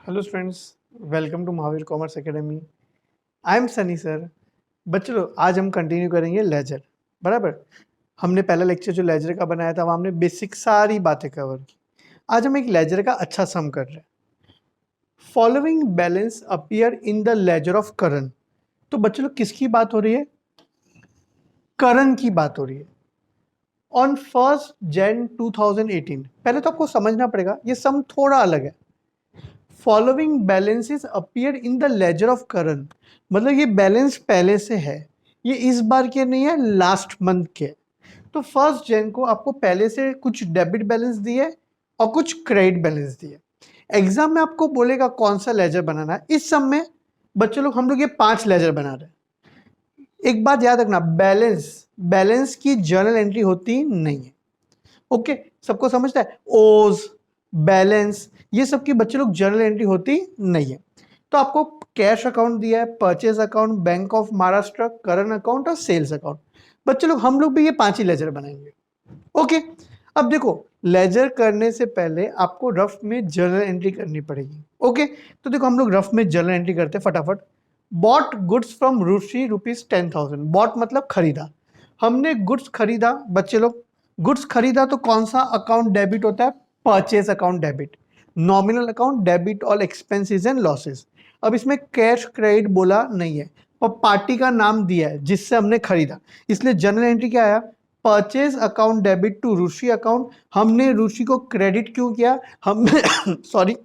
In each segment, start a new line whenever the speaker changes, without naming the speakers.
Hello students, welcome to Mahavir commerce academy. I am Sunny sir. बच्चों, आज हम कंटिन्यू करेंगे लेजर। बराबर। हमने पहला लेक्चर जो लेजर का बनाया था वहाँ हमने बेसिक सारी बातें कवर की। आज हम एक लेजर का अच्छा सम कर रहे हैं। Following balance appear in the ledger of Karan. तो बच्चों लोग किसकी बात हो रही है? करण की बात हो रही है। On 1 Jan 2018। पहले तो आपको समझना पड़ेगा ये सम थोड़ा अलग है। Following balances appear in the ledger of Karan, मतलब ये बैलेंस पहले से है, ये इस बार के नहीं है, लास्ट मंथ के। तो 1 Jan को आपको पहले से कुछ डेबिट बैलेंस दिए और कुछ क्रेडिट बैलेंस दिए। एग्जाम में आपको बोलेगा कौन सा लेजर बनाना है। इस सम में बच्चों लोग हम लोग ये 5 लेजर बना रहे हैं। एक बात याद रखना, बैलेंस की जर्नल एंट्री होती नहीं है। ओके, सबको समझता है? ओज, बैलेंस, ये सब की बच्चे लोग जर्नल एंट्री होती नहीं है। तो आपको कैश अकाउंट दिया है, purchase account, bank of Maharashtra, current account और सेल्स अकाउंट। बच्चे लोग हम लोग भी ये 5 ही लेजर बनाएंगे। ओके, अब देखो, लेजर करने से पहले आपको रफ में जर्नल एंट्री करनी पड़ेगी। ओके, तो देखो हम लोग रफ में जर्नल एंट्री करते हैं फटाफट। बॉट गुड्स फ्रॉम रूसी ₹10,000। बॉट मतलब खरीदा, हमने गुड्स खरीदा। बच्चे लोग गुड्स खरीदा तो कौन सा अकाउंट डेबिट होता है? Purchase account debit. Nominal account debit all expenses and losses. अब इसमें कैश क्रेडिट बोला नहीं है और पार्टी का नाम दिया है जिससे हमने खरीदा, इसलिए जर्नल एंट्री क्या आया? परचेज अकाउंट डेबिट टू रूसी अकाउंट। हमने रूसी को क्रेडिट क्यों किया? हमने सॉरी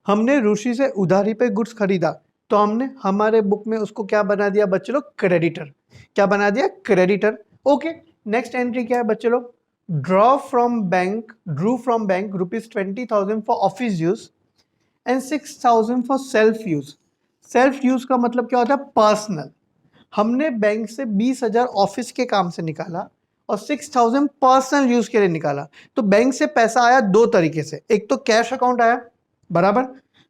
हमने रूसी से उधारी पे गुड्स खरीदा, तो हमने हमारे बुक में उसको क्या बना दिया बच्चे लोग? क्रेडिटर। क्या बना दिया? क्रेडिटर। ओके, नेक्स्ट एंट्री क्या है बच्चे लोग? Drew from bank ₹20,000 for office use and 6,000 for self use. Self use का मतलब क्या होता है? पर्सनल। हमने बैंक से 20,000 ऑफिस के काम से निकाला और 6,000 पर्सनल यूज के लिए निकाला। तो बैंक से पैसा आया दो तरीके से, एक तो कैश अकाउंट आया, बराबर,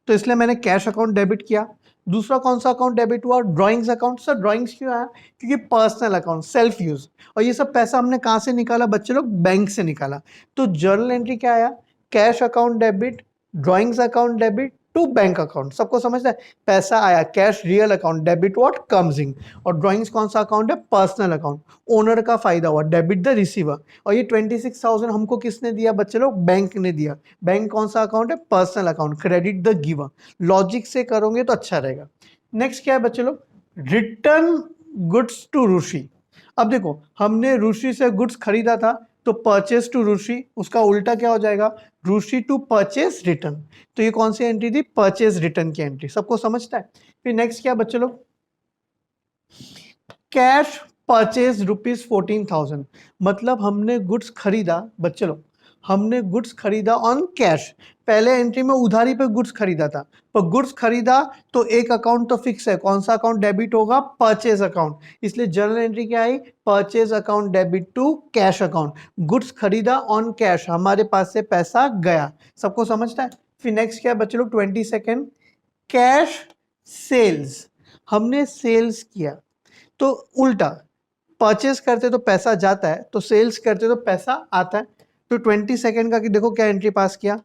तो इसलिए मैंने कैश अकाउंट डेबिट किया। दूसरा कौन सा अकाउंट डेबिट हुआ? Drawings account. सर ड्राइंग्स क्यों आया? क्योंकि पर्सनल अकाउंट, सेल्फ यूज, और ये सब पैसा हमने कहां से निकाला बच्चे लोग? बैंक से निकाला। तो जर्नल एंट्री क्या आया? Cash account debit, drawings account debit to bank account. सबको समझता है? पैसा आया cash real account, debit what? Comes in. और ड्राइंग्स कौन सा अकाउंट है? Personal account. ओनर का फायदा हुआ, डेबिट द रिसीवर। और ये 26,000 हमको किसने दिया बच्चे लोग? बैंक ने दिया। बैंक कौन सा अकाउंट है? Personal account. Credit the giver. Logic से करोगे तो अच्छा रहेगा। नेक्स्ट क्या है बच्चे लोग? रिटर्न गुड्स टू रूसी। अब देखो, हमने रूसी से गुड्स खरीदा था, तो परचेज टू रूसी, उसका उल्टा क्या हो जाएगा? रूसी टू परचेज रिटर्न। तो ये कौन सी एंट्री थी? परचेज रिटर्न की एंट्री। सबको समझता है? फिर नेक्स्ट क्या बच्चे लोग? कैश परचेज ₹14,000, मतलब हमने गुड्स खरीदा बच्चे लोग, हमने गुड्स खरीदा ऑन कैश। पहले एंट्री में उधारी पे गुड्स खरीदा था, पर गुड्स खरीदा तो एक अकाउंट तो फिक्स है, कौन सा अकाउंट डेबिट होगा? Purchase account. इसलिए जर्नल एंट्री क्या आई? Purchase account debit to cash account. Goods खरीदा ऑन कैश, हमारे पास से पैसा गया। सबको समझता है? फिर नेक्स्ट क्या है बच्चे लोग? 22 कैश सेल्स। हमने सेल्स किया, तो उल्टा, परचेज करते तो पैसा जाता है, तो सेल्स करते तो पैसा आता है। तो 22 का कि देखो क्या एंट्री पास किया?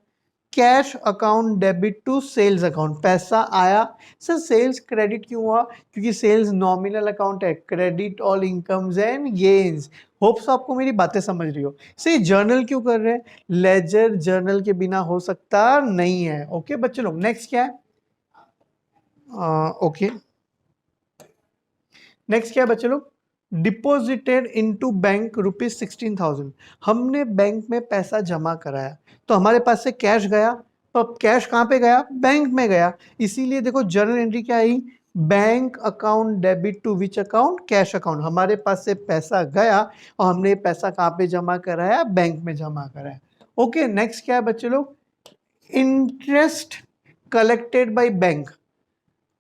Cash account debit to sales account. पैसा आया। सर सेल्स क्रेडिट क्यों हुआ? क्योंकि सेल्स नॉमिनल अकाउंट है, credit all incomes and gains. Hopes आपको मेरी बातें समझ रही हो। सही, जर्नल क्यों कर रहे हैं? लेजर जर्नल के बिना हो सकता नहीं है। ओके बच्चे लोग, नेक्स्ट क्या है? ओके, नेक्स्ट क्या है बच्चे लोग? Deposited into bank ₹16,000। हमने बैंक में पैसा जमा कराया, तो हमारे पास से कैश गया। तो अब कैश कहाँ पे गया? बैंक में गया। इसीलिए देखो जर्नल एंट्री क्या आई? Bank account debit to which account? Cash account. हमारे पास से पैसा गया और हमने पैसा कहाँ पे जमा कराया? बैंक में जमा कराया। ओके, नेक्स्ट क्या है बच्चे लोग? Interest collected by bank.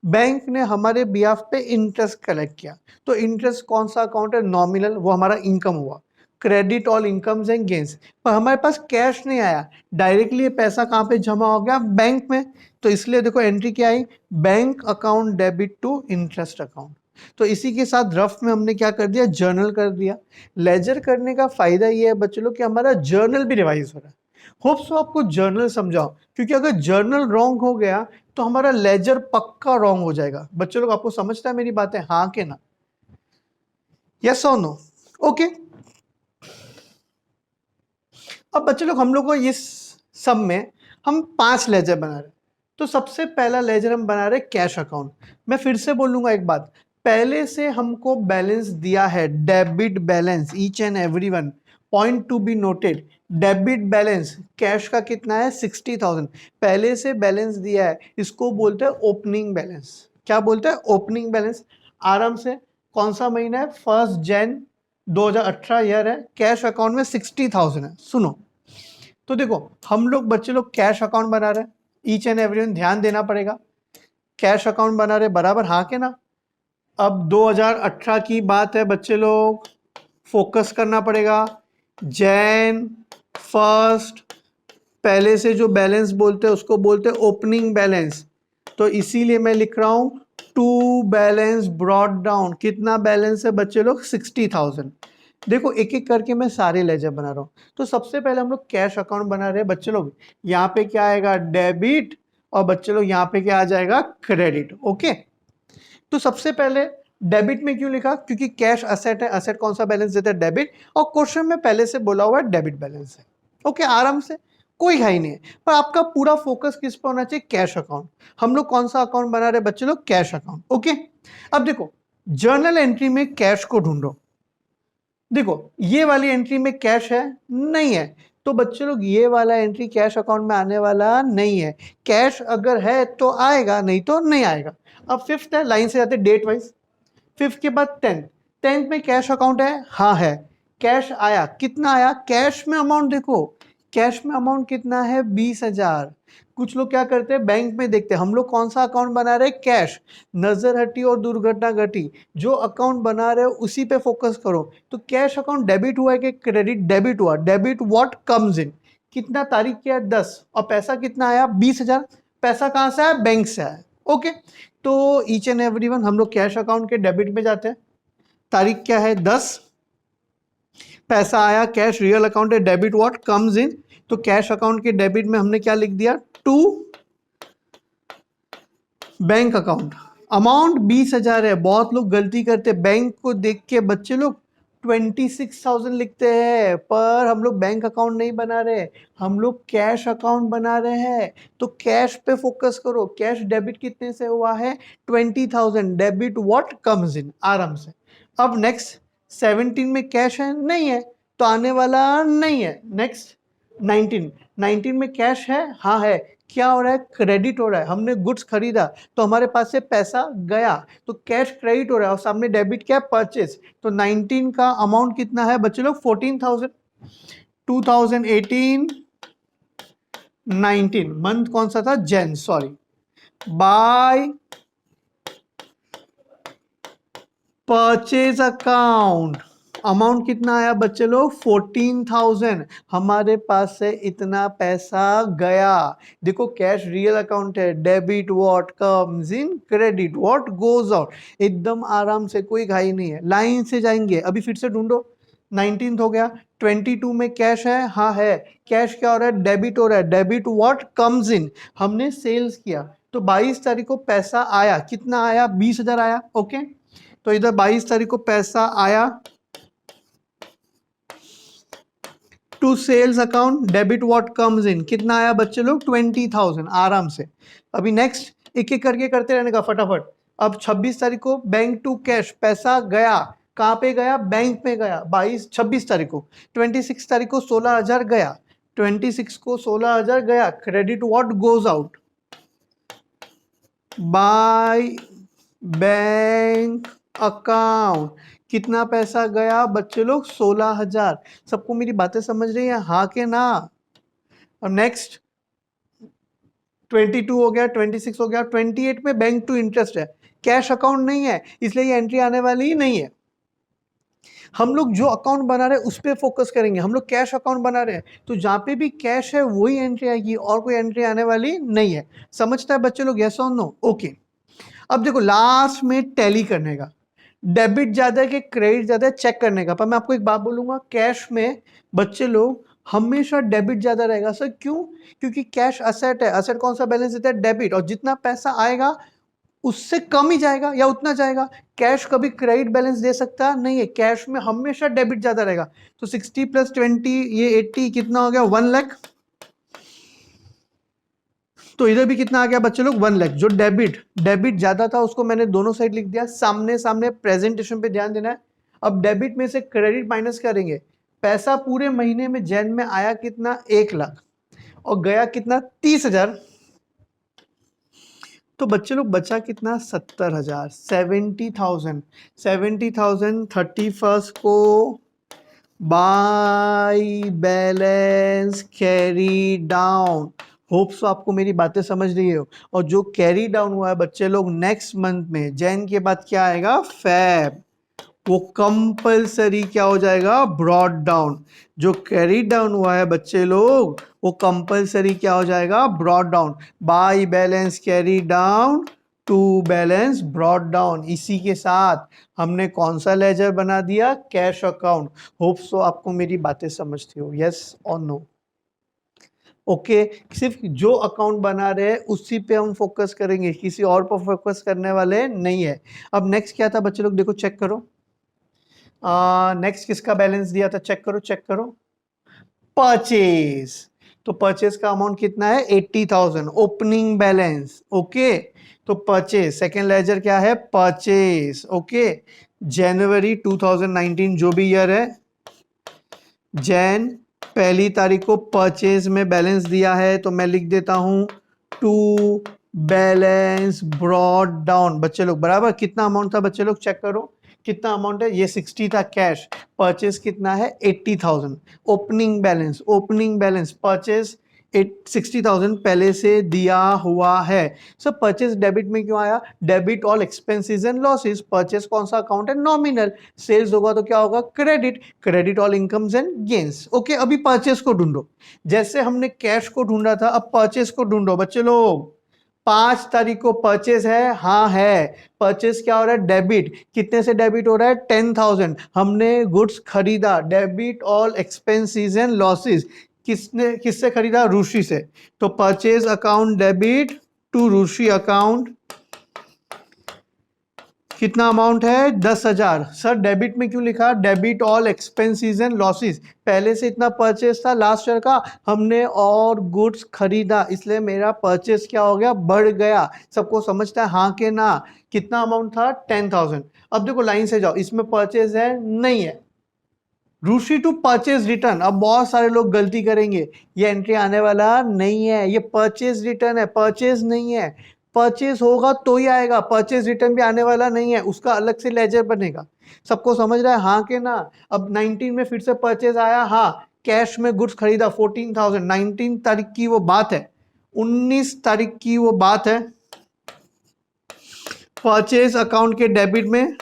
Bank ने हमारे बिहाफ पे इंटरेस्ट कलेक्ट किया, तो इंटरेस्ट कौन सा अकाउंट है? नॉमिनल, वो हमारा इनकम हुआ। Credit all incomes and gains. पर हमारे पास कैश नहीं आया, डायरेक्टली ये पैसा कहाँ पे जमा हो गया? बैंक में। तो इसलिए देखो एंट्री क्या आई? Bank account debit to interest account. तो इसी के साथ रफ में हमने क्या कर दिया? जर्नल कर दिया। लेजर करने का फायदा ये है बच्चे लोग कि हमारा जर्नल भी रिवाइज हो रहा है। होप सो आपको जर्नल समझाओ, क्योंकि अगर जर्नल रॉन्ग हो गया तो हमारा लेजर पक्का रॉन्ग हो जाएगा। बच्चे लोग आपको समझता है मेरी बातें, हाँ के ना, यस और नो? ओके। अब बच्चे लोग हम लोग को इस सब में हम 5 लेजर बना रहे हैं। तो सबसे पहला लेजर हम बना रहे हैं कैश अकाउंट। मैं फिर से बोलूंगा एक बात, पहले से हमको बैलेंस दिया है, debit balance, each and every one, point to be noted, debit balance cash का कितना है 60,000, पहले से बैलेंस दिया है, इसको बोलते हैं ओपनिंग बैलेंस। क्या बोलते हैं? Opening balance. आराम से, कौन सा महीना है? 1 जनवरी 2018 ईयर है, कैश अकाउंट में 60,000 है। सुनो, तो देखो हम लोग बच्चे लोग कैश अकाउंट बना रहे हैं, ईच एंड एवरीवन ध्यान देना पड़ेगा, कैश अकाउंट बना रहे बराबर, हाँ के ना? अब 2018 की बात है बच्चे लोग, फोकस करना पड़ेगा। जैन फर्स्ट, पहले से जो बैलेंस बोलते हैं उसको बोलते हैं ओपनिंग बैलेंस, तो इसीलिए मैं लिख रहा हूं टू बैलेंस ब्रॉट डाउन। कितना बैलेंस है बच्चे लोग? 60,000। देखो एक एक करके मैं सारे लेजर बना रहा हूं। तो सबसे पहले हम लोग कैश अकाउंट बना रहे हैं बच्चे लोग, यहाँ पे क्या आएगा? डेबिट, और बच्चे लोग यहाँ पे क्या आ जाएगा? क्रेडिट। ओके, तो सबसे पहले डेबिट में क्यों लिखा? क्योंकि कैश असेट है, असेट कौन सा बैलेंस देता है? डेबिट, और क्वेश्चन में पहले से बोला हुआ है डेबिट बैलेंस है। ओके, आराम से, कोई घाई नहीं है, पर आपका पूरा फोकस किस पर होना चाहिए? Cash account. हम लोग कौन सा अकाउंट बना रहे हैं बच्चे लोग? Cash account. ओके, अब देखो जर्नल एंट्री में कैश को ढूंढो। देखो ये वाली एंट्री में कैश है? नहीं है, तो बच्चे लोग ये वाला एंट्री कैश अकाउंट में आने वाला नहीं है। कैश अगर है तो आएगा, नहीं तो नहीं आएगा। अब फिफ्थ है, लाइन से जाते डेट वाइज, फिफ्थ के बाद 10th, 10th में कैश अकाउंट है? हाँ है। कैश आया, कितना आया? कैश में अमाउंट देखो, कैश में अमाउंट कितना है? 20,000। कुछ लोग क्या करते हैं, बैंक में देखते हैं। हम लोग कौन सा अकाउंट बना रहे हैं? कैश। नजर हटी और दुर्घटना घटी, जो अकाउंट बना रहे हो उसी पे फोकस करो। तो कैश अकाउंट डेबिट हुआ है कि क्रेडिट? डेबिट हुआ। डेबिट व्हाट कम्स इन, कितना तारीख किया? 10, और पैसा कितना आया? 20,000। पैसा कहाँ से आया? बैंक से आया। ओके, तो ईच एंड एवरीवन हम लोग कैश अकाउंट के डेबिट में जाते हैं। तारीख क्या है? 10, पैसा आया, कैश रियल अकाउंट है, डेबिट व्हाट कम्स इन, तो कैश अकाउंट के डेबिट में हमने क्या लिख दिया? To bank account. अमाउंट 20,000 है। बहुत लोग गलती करते, बैंक को देख के बच्चे लोग 26,000 लिखते हैं, पर हम लोग बैंक अकाउंट नहीं बना रहे, हम लोग कैश अकाउंट बना रहे हैं। तो कैश पे फोकस करो। कैश डेबिट कितने से हुआ है? 20,000। डेबिट व्हाट कम्स इन, आराम से। अब नेक्स्ट 17 में कैश है? नहीं है, तो आने वाला नहीं है। नेक्स्ट 19, 19 में कैश है? हाँ है। क्या हो रहा है? क्रेडिट हो रहा है। हमने गुड्स खरीदा तो हमारे पास से पैसा गया, तो कैश क्रेडिट हो रहा है, और सामने डेबिट क्या? परचेस। तो 19 का अमाउंट कितना है बच्चे लोग? 14,000। 2018 19 मंथ कौन सा था? Jain, sorry. By purchase account amount कितना आया बच्चे लोग? 14,000। हमारे पास से इतना पैसा गया। देखो कैश रियल अकाउंट है, debit what comes in, credit what goes out. एकदम आराम से, कोई घाई नहीं है, लाइन से जाएंगे। अभी फिर से ढूंढो, 19th हो गया। 22 में कैश है? हाँ है। कैश क्या हो रहा है? डेबिट हो रहा है। डेबिट व्हाट कम्स इन, हमने सेल्स किया, तो 22 तारीख को पैसा आया। कितना आया? 20,000 आया। ओके, तो इधर 22 तारीख को पैसा आया to sales account, debit what comes in, कितना आया बच्चे लोग? 20,000, आराम से। अभी नेक्स्ट एक एक करके करते रहने का फटाफट। अब 26 तारीख को बैंक टू कैश, पैसा गया। कहाँ पे गया? बैंक में गया। 26 तारीख को। 26 तारीख को 16,000 गया। 26 को 16,000 गया। Credit what goes out? By bank account. कितना पैसा गया बच्चे लोग? 16,000। सबको मेरी बातें समझ रही है, हाँ के ना? और नेक्स्ट 22 हो गया, 26 हो गया। 28 में बैंक टू इंटरेस्ट है, कैश अकाउंट नहीं है, इसलिए ये एंट्री आने वाली ही नहीं है। हम लोग जो अकाउंट बना रहे हैं उस पर फोकस करेंगे। हम लोग कैश अकाउंट बना रहे हैं, तो जहां पे भी कैश है वही एंट्री आएगी, और कोई एंट्री आने वाली नहीं है। समझता है बच्चे लोग? यस और नो? ओके, अब देखो लास्ट में टैली करने का, डेबिट ज्यादा है कि क्रेडिट ज्यादा है चेक करने का। पर मैं आपको एक बात बोलूंगा, कैश में बच्चे लोग हमेशा डेबिट ज्यादा रहेगा। सर क्यों? क्योंकि कैश असेट है, असेट कौन सा बैलेंस देता है? डेबिट, और जितना पैसा आएगा उससे कम ही जाएगा या उतना जाएगा। कैश कभी क्रेडिट बैलेंस दे सकता नहीं है, कैश में हमेशा डेबिट ज्यादा रहेगा। तो 60 + 20 ये 80 कितना हो गया? 1 लाख। तो इधर भी कितना आ गया बच्चे लोग? 1 लाख। जो डेबिट ज्यादा था उसको मैंने दोनों साइड लिख दिया। सामने सामने प्रेजेंटेशन पे ध्यान देना है। अब डेबिट में से क्रेडिट माइनस करेंगे। पैसा पूरे महीने में जैन में आया कितना? 1 लाख, और गया कितना? 30,000। तो बच्चे लोग बचा कितना? 70,000, 70,000। 70,000 31 को bye balance carry down. Hope so आपको मेरी बातें समझ रही हो। और जो कैरी डाउन हुआ है बच्चे लोग नेक्स्ट मंथ में, जैन के बाद क्या आएगा? फेब, वो कंपलसरी क्या हो जाएगा? Brought down. जो कैरी डाउन हुआ है बच्चे लोग वो कंपलसरी क्या हो जाएगा? Brought down. By balance carry down to balance brought down. इसी के साथ हमने कौन सा लेजर बना दिया? Cash account. होप सो आपको मेरी बातें समझती हो। यस और नो? ओके, सिर्फ जो अकाउंट बना रहे हैं उसी पे हम फोकस करेंगे, किसी और पर फोकस करने वाले नहीं है। अब नेक्स्ट क्या था बच्चे लोग? देखो चेक करो। नेक्स्ट किसका बैलेंस दिया था? चेक करो चेक करो। परचेज। तो परचेज का अमाउंट कितना है? 80,000 ओपनिंग बैलेंस। ओके, तो परचेज सेकेंड लेजर क्या है? परचेज। ओके, जनवरी 2019 जो भी ईयर है, जैन पहली तारीख को परचेज में बैलेंस दिया है, तो मैं लिख देता हूं टू बैलेंस ब्रॉड डाउन। बच्चे लोग बराबर कितना अमाउंट था? बच्चे लोग चेक करो कितना अमाउंट है। ये 60 था कैश, परचेज कितना है? 80,000। ओपनिंग बैलेंस परचेज 60,000 पहले से दिया हुआ है। सर परचेज डेबिट में क्यों आया? Debit all expenses and losses. Purchase कौन सा अकाउंट है? नॉमिनल। सेल्स होगा तो क्या होगा? Credit. Credit all incomes and gains. Okay, अभी परचेज को ढूंढो। जैसे हमने कैश को ढूंढा था, अब परचेज को ढूंढो बच्चे लोग। 5 तारीख को परचेज है? हाँ है। परचेज क्या हो रहा है? डेबिट। कितने से डेबिट हो रहा है? 10,000। हमने गुड्स खरीदा। Debit all expenses and losses. किससे खरीदा? रूशी से। तो purchase account debit to Rushi account. कितना अमाउंट है? 10,000। सर डेबिट में क्यों लिखा? Debit all expenses and losses. पहले से इतना परचेस था लास्ट ईयर का, हमने और गुड्स खरीदा, इसलिए मेरा परचेस क्या हो गया? बढ़ गया। सबको समझता है हाँ के ना? कितना अमाउंट था? 10,000। अब देखो लाइन से जाओ, इसमें परचेस है? नहीं है। रूसी टू परचेज रिटर्न। अब बहुत सारे लोग गलती करेंगे, ये एंट्री आने वाला नहीं है, ये परचेज रिटर्न है, परचेज नहीं है। परचेज होगा तो ही आएगा, परचेज रिटर्न भी आने वाला नहीं है, उसका अलग से लेजर बनेगा। सबको समझ रहा है हाँ के ना? अब 19 में फिर से परचेज आया, हाँ कैश में गुड्स खरीदा 14,000। 19 तारीख की वो बात है, 19 तारीख की वो बात है। परचेज अकाउंट के डेबिट में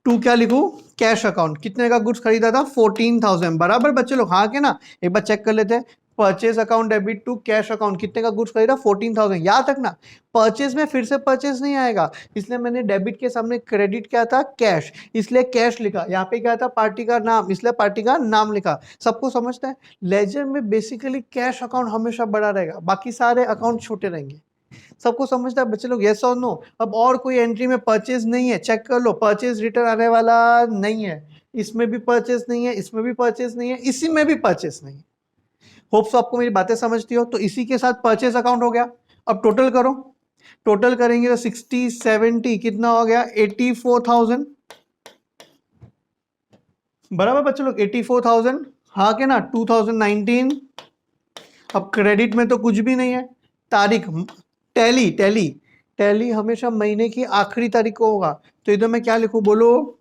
टू क्या लिखूं? Cash account. कितने का गुड्स खरीदा था? 14,000। बराबर बच्चे लोग हाँ के ना? एक बार चेक कर लेते हैं। Purchase account debit to cash account, कितने का गुड्स खरीदा? 14,000। याद रखना परचेज में फिर से परचेज नहीं आएगा, इसलिए मैंने डेबिट के सामने क्रेडिट क्या था? कैश, इसलिए कैश लिखा। यहाँ पे क्या था? पार्टी का नाम, इसलिए पार्टी का नाम लिखा। सबको समझता है? लेजर में बेसिकली कैश अकाउंट हमेशा बड़ा रहेगा, बाकी सारे अकाउंट छोटे रहेंगे। सबको समझता है बच्चे लोग? यस और नो? अब और कोई एंट्री में परचेज नहीं है, चेक कर लो। परचेज रिटर्न आने वाला नहीं है, इसमें भी परचेज नहीं है, इसमें भी परचेज नहीं है, इसी में भी परचेज नहीं है। होप सो आपको मेरी बातें समझती हो। तो इसी के साथ परचेज अकाउंट हो गया। अब टोटल करो, टोटल करेंगे तो 60 70 कितना हो गया? 84,000। बराबर बच्चे लोग? 84,000 हाँ के ना? 2019। अब क्रेडिट में तो कुछ भी नहीं है। तारीख टैली टैली टैली हमेशा महीने की आखिरी तारीख को होगा, तो इधर मैं क्या लिखूं? बोलो।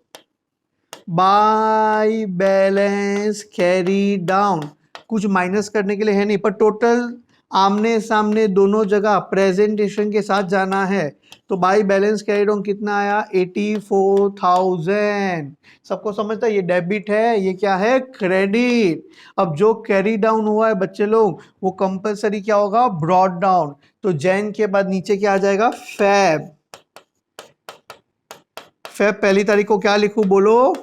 Bye balance carry down. कुछ माइनस करने के लिए है नहीं, पर टोटल आमने सामने दोनों जगह प्रेजेंटेशन के साथ जाना है। तो बाय बैलेंस कैरी डाउन कितना आया? 84,000। सबको समझता है ये डेबिट है, ये क्या है? क्रेडिट। अब जो कैरी डाउन हुआ है बच्चे लोग वो कंपलसरी क्या होगा? Brought down. तो जैन के बाद नीचे क्या आ जाएगा? फेब। फेब पहली तारीख को क्या लिखूं? बोलो।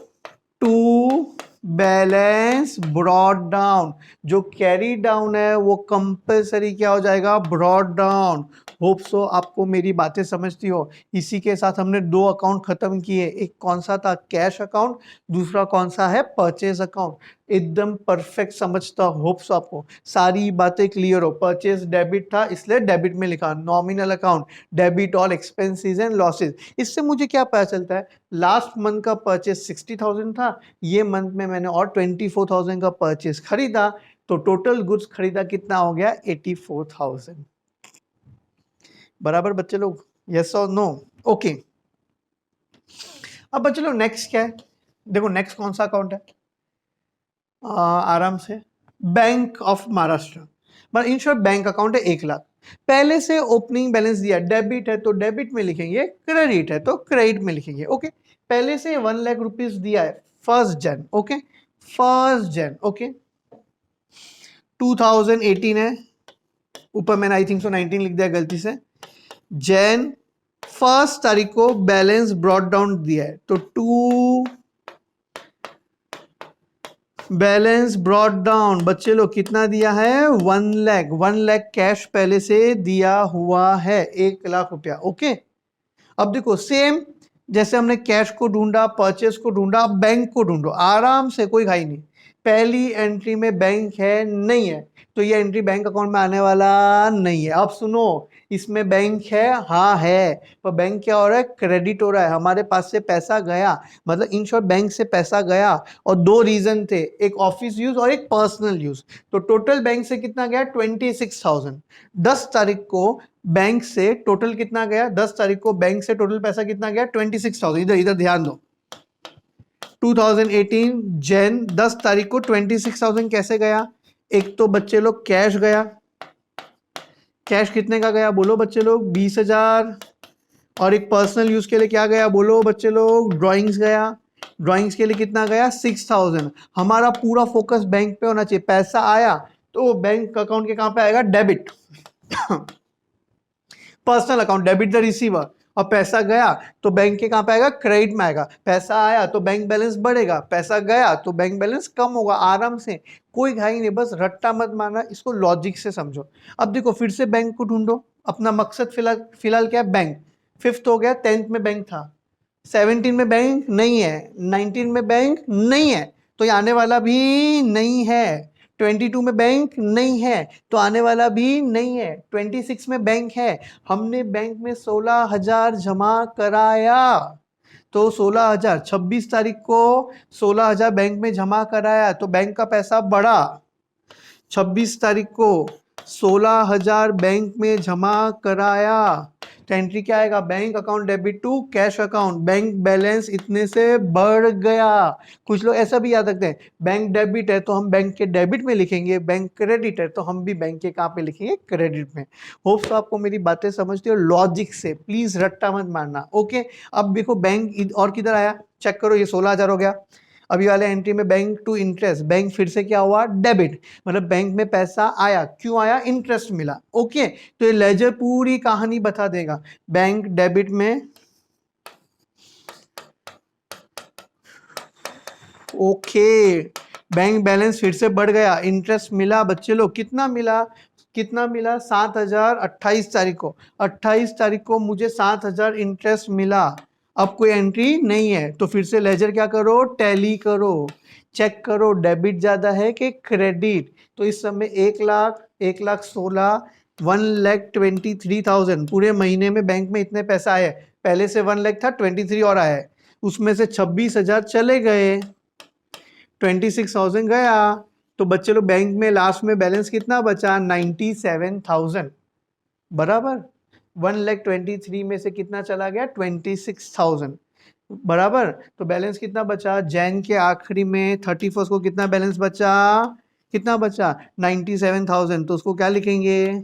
टू बैलेंस ब्रॉड डाउन, जो कैरी डाउन है वो कंपलसरी क्या हो जाएगा, ब्रॉड डाउन। होप सो आपको मेरी बातें समझती हो। इसी के साथ हमने दो अकाउंट खत्म किए, एक कौन सा था, कैश अकाउंट, दूसरा कौन सा है, परचेज अकाउंट। एकदम परफेक्ट समझता, होप सो आपको सारी बातें क्लियर हो। परचेज डेबिट था इसलिए डेबिट में लिखा, nominal account debit all expenses and losses. इससे मुझे क्या पता चलता है, लास्ट मंथ का परचेज 60,000 था, ये मंथ में मैंने और 24,000 का परचेज खरीदा, तो टोटल गुड्स खरीदा कितना हो गया, 84,000। बराबर बच्चे लोग, यस और नो, ओके। अब बच्चे लोग नेक्स्ट क्या है, देखो नेक्स्ट कौन सा अकाउंट है, आराम से, बैंक ऑफ महाराष्ट्र, मतलब इन शॉर्ट बैंक अकाउंट है 1,00,000। पहले से ओपनिंग बैलेंस दिया, डेबिट है तो डेबिट में लिखेंगे, क्रेडिट है तो क्रेडिट में लिखेंगे, ओके। पहले से 1,00,000 रुपीज दिया है 1 जन, ओके, 1 जन, ओके। 2018 है, ऊपर मैंने आई थिंक सो 19 लिख दिया गलती से। जैन 1 तारीख को बैलेंस ब्रॉड डाउन दिया है, तो 2 बैलेंस ब्रॉड डाउन बच्चे लोग कितना दिया है, 1,00,000, 1,00,000 कैश पहले से दिया हुआ है, 1,00,000 रुपया, ओके। अब देखो सेम जैसे हमने कैश को ढूंढा, परचेस को ढूंढा, अब बैंक को ढूंढो आराम से, कोई घाई नहीं। पहली एंट्री में बैंक है नहीं है, तो ये एंट्री बैंक अकाउंट में आने वाला नहीं है। अब सुनो, इसमें बैंक है, हाँ है, पर बैंक क्या हो रहा है, क्रेडिट हो रहा है, हमारे पास से पैसा गया, मतलब इन शॉर्ट बैंक से पैसा गया। और दो रीजन थे, एक ऑफिस यूज और एक पर्सनल यूज, तो टोटल बैंक से कितना गया, 26,000। 10 तारीख को बैंक से टोटल कितना गया, 10 तारीख को बैंक से टोटल पैसा कितना गया, 26,000। इधर इधर ध्यान दो, 2018 जैन 10 तारीख को 26,000 कैसे गया, एक तो बच्चे लोग कैश गया, कैश कितने का गया बोलो बच्चे लोग, 20,000। और एक पर्सनल यूज के लिए क्या गया बोलो बच्चे लोग, ड्राइंग्स गया, ड्राइंग्स के लिए कितना गया, 6,000। हमारा पूरा फोकस बैंक पे होना चाहिए, पैसा आया तो बैंक अकाउंट के कहां पे आएगा, debit personal account debit the receiver, और पैसा गया तो बैंक के कहां पे आएगा, क्रेडिट में आएगा। पैसा आया तो बैंक बैलेंस बढ़ेगा, पैसा गया तो बैंक बैलेंस कम होगा, आराम से, कोई घाई नहीं, बस रट्टा मत मारना, इसको लॉजिक से समझो। अब देखो फिर से बैंक को ढूंढो, अपना मकसद फिलहाल फिलहाल क्या है, बैंक। 5th हो गया, 10th में बैंक था, 17 में बैंक नहीं है, 19 में बैंक नहीं है, तो ये आने वाला भी नहीं है। 22 में बैंक नहीं है, तो आने वाला भी नहीं है। 26 में बैंक है, हमने बैंक में 16,000 जमा कराया, तो 16,000, 26 तारीख को 16,000 बैंक में जमा कराया, तो बैंक का पैसा बढ़ा। 26 तारीख को 16,000 बैंक में जमा कराया, तो एंट्री क्या आएगा, bank account debit to cash account, bank balance इतने से बढ़ गया। कुछ लोग ऐसा भी याद रखते हैं, बैंक डेबिट है तो हम बैंक के डेबिट में लिखेंगे, बैंक क्रेडिट है तो हम भी बैंक के कहाँ पे लिखेंगे, क्रेडिट में। होप तो आपको मेरी बातें समझते हो लॉजिक से, प्लीज रट्टा मत मारना, ओके। अब देखो बैंक और किधर आया, चेक करो, ये 16,000 हो गया। अभी वाले एंट्री में बैंक टू इंटरेस्ट, बैंक फिर से क्या हुआ, डेबिट, मतलब बैंक में पैसा आया, क्यों आया, इंटरेस्ट मिला, ओके। तो ये लेजर पूरी कहानी बता देगा, बैंक डेबिट में, ओके, बैंक बैलेंस फिर से बढ़ गया, इंटरेस्ट मिला बच्चे लोग, कितना मिला, कितना मिला, 7,000। 28 तारीख को, 28 तारीख को मुझे 7,000 इंटरेस्ट मिला। अब कोई एंट्री नहीं है, तो फिर से लेजर क्या करो, टैली करो, चेक करो डेबिट ज्यादा है कि क्रेडिट। तो इस समय 1,00,000, 1,16,000, 1,23,000 पूरे महीने में बैंक में इतने पैसा आए, पहले से 1,00,000 था, 23 और आया है, उसमें से 26,000 चले गए, 26,000 गया, तो बच्चे लोग बैंक में लास्ट में बैलेंस कितना बचा, 97,000, बराबर। 1,23,000 में से कितना चला गया, 26,000, बराबर। तो बैलेंस कितना बचा, जैन के आखिरी में 31st को कितना बैलेंस बचा, कितना बचा, 97,000, तो उसको क्या लिखेंगे,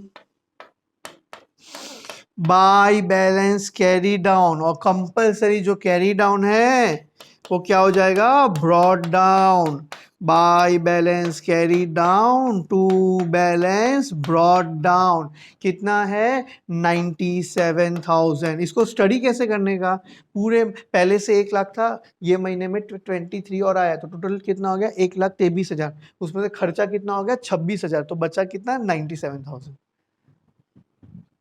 बाय बैलेंस कैरी डाउन, और कंपलसरी जो कैरी डाउन है वो क्या हो जाएगा, brought down. By balance carry down to balance brought down कितना है 97,000। इसको स्टडी कैसे करने का, पूरे पहले से 1 लाख था, ये महीने में 23 और आया तो टोटल कितना हो गया 1,23,000, उसमें से खर्चा कितना हो गया 26,000, तो बचा कितना 97,000।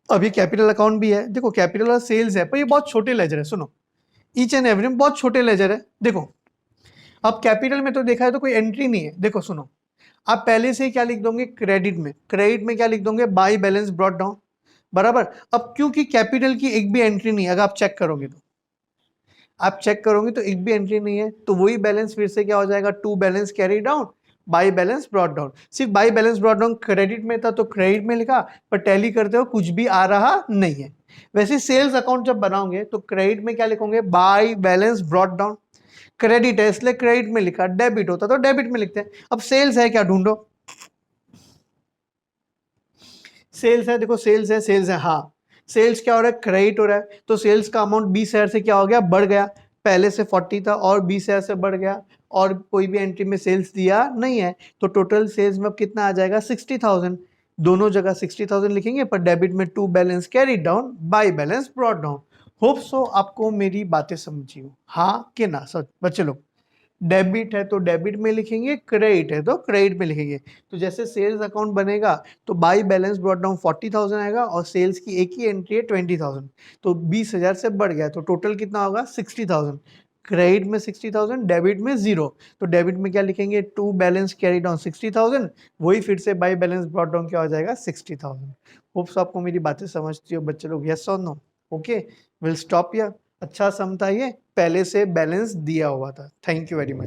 अब ये कैपिटल अकाउंट भी है, देखो कैपिटल और सेल्स है पर ये बहुत छोटे लेजर है, सुनो ईच एंड एवरी बहुत छोटे लेजर है। देखो अब कैपिटल में तो देखा है तो कोई एंट्री नहीं है, देखो सुनो आप पहले से ही क्या लिख दोगे क्रेडिट में, क्रेडिट में क्या लिख दोगे बाय बैलेंस ब्रॉट डाउन, बराबर। अब क्योंकि कैपिटल की एक भी एंट्री नहीं है, अगर आप चेक करोगे तो आप चेक करोगे तो एक भी एंट्री नहीं है, तो वही बैलेंस फिर से क्या हो जाएगा to balance carry down by balance brought down. सिर्फ by balance brought down credit में था तो क्रेडिट में लिखा, पर टैली करते हो कुछ भी आ रहा नहीं है। वैसे सेल्स अकाउंट जब बनाओगे तो क्रेडिट में क्या लिखोगे bye balance brought down, credit है इसलिए क्रेडिट में लिखा, डेबिट होता तो डेबिट में लिखते हैं। अब सेल्स है क्या ढूंढो, सेल्स है, देखो सेल्स है, सेल्स है, हाँ सेल्स क्या हो रहा है क्रेडिट हो रहा है, तो सेल्स का अमाउंट 20,000 से क्या हो गया बढ़ गया, पहले से 40 था और 20,000 से बढ़ गया, और कोई भी एंट्री में सेल्स दिया नहीं है, तो टोटल सेल्स में अब कितना आ जाएगा 60,000। दोनों जगह 60,000 लिखेंगे, पर डेबिट में to balance carry down by balance brought down. Hope so आपको मेरी बातें समझी हो, हाँ कि ना सच बच्चे लोग। डेबिट है तो डेबिट में लिखेंगे, क्रेडिट है तो क्रेडिट में लिखेंगे। तो जैसे सेल्स अकाउंट बनेगा तो बाय बैलेंस ब्रॉट डाउन 40,000 आएगा और सेल्स की एक ही एंट्री है 20,000, तो 20,000 से बढ़ गया, तो टोटल कितना होगा 60,000। क्रेडिट में 60,000, डेबिट में 0, तो डेबिट में क्या लिखेंगे टू बैलेंस कैरी डाउन 60,000, वही फिर से बाय बैलेंस ब्रॉट डाउन क्या हो जाएगा 60,000। होप्स आपको मेरी बातें समझती हो बच्चे लोग, यस और no. Okay will stop here. अच्छा सम था ये, पहले से बैलेंस दिया हुआ था। Thank you very much.